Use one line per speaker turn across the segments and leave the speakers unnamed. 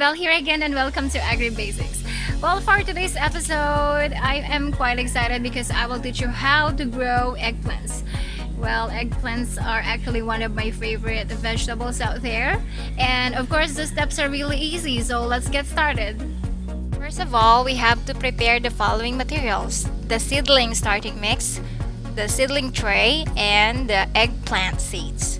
Belle here again and welcome to AgriBasics. Well, for today's episode, I am quite excited because I will teach you how to grow eggplants. Well, eggplants are actually one of my favorite vegetables out there. And of course, the steps are really easy, so let's get started. First of all, we have to prepare the following materials: the seedling starting mix, the seedling tray, and the eggplant seeds.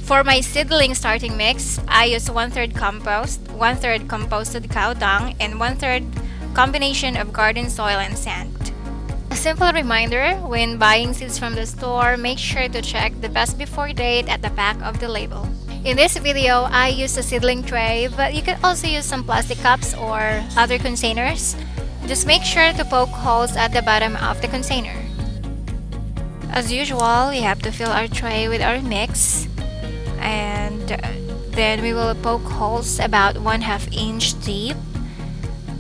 For my seedling starting mix, I use 1/3 compost, 1/3 composted cow dung, and 1/3 combination of garden soil and sand. A simple reminder, when buying seeds from the store, make sure to check the best before date at the back of the label. In this video, I use a seedling tray, but you can also use some plastic cups or other containers. Just make sure to poke holes at the bottom of the container. As usual, we have to fill our tray with our mix, and then we will poke holes about 1/2 inch deep,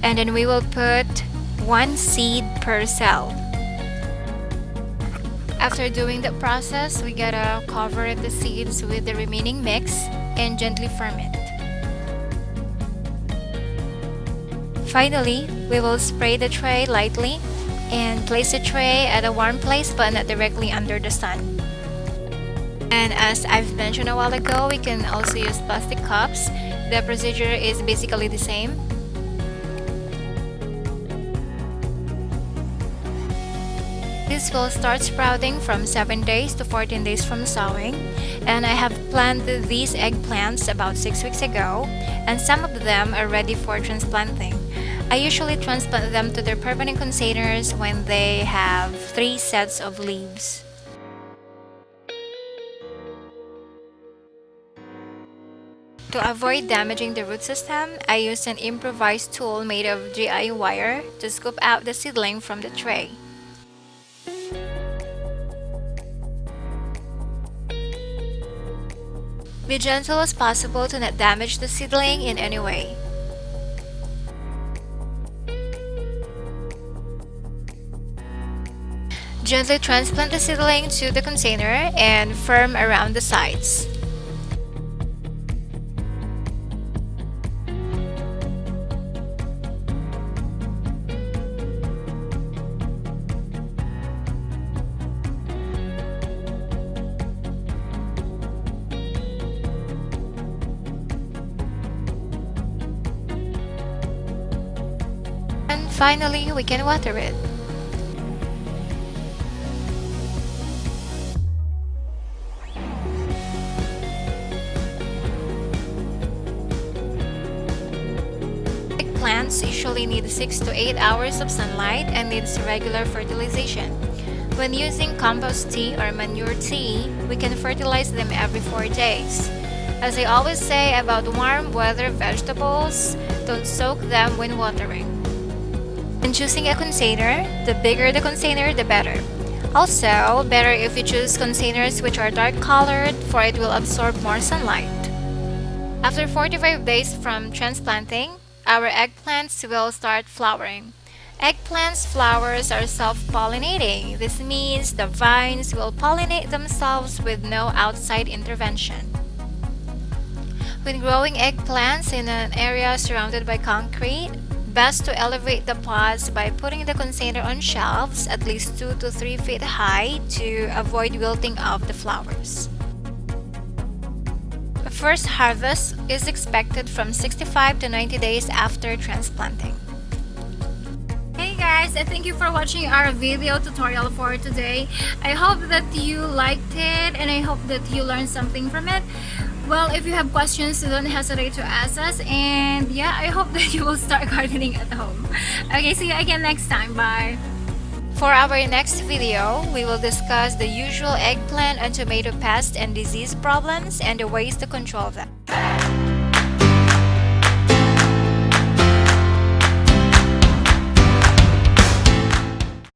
and then we will put 1 seed per cell. After doing the process, we gotta cover the seeds with the remaining mix and gently ferment. Finally, we will spray the tray lightly and place the tray at a warm place but not directly under the sun. And as I've mentioned a while ago, we can also use plastic cups. The procedure is basically the same. This will start sprouting from 7 days to 14 days from sowing, and I have planted these eggplants about 6 weeks ago, and some of them are ready for transplanting. I usually transplant them to their permanent containers when they have 3 sets of leaves. To avoid damaging the root system, I used an improvised tool made of GI wire to scoop out the seedling from the tray. Be gentle as possible to not damage the seedling in any way. Gently transplant the seedling to the container and firm around the sides. And finally, we can water it. Plants usually need 6 to 8 hours of sunlight and needs regular fertilization. When using compost tea or manure tea, we can fertilize them every 4 days. As I always say about warm weather vegetables, don't soak them when watering. When choosing a container, the bigger the container, the better. Also, better if you choose containers which are dark colored, for it will absorb more sunlight. After 45 days from transplanting, our eggplants will start flowering. Eggplants' flowers are self-pollinating. This means the vines will pollinate themselves with no outside intervention. When growing eggplants in an area surrounded by concrete, best to elevate the pots by putting the container on shelves at least 2 to 3 feet high to avoid wilting of the flowers. The first harvest is expected from 65 to 90 days after transplanting. Hey guys, thank you for watching our video tutorial for today. I hope that you liked it and I hope that you learned something from it. Well, if you have questions, don't hesitate to ask us, and yeah, I hope that you will start gardening at home. Okay, see you again next time. Bye! For our next video, we will discuss the usual eggplant and tomato pest and disease problems and the ways to control them.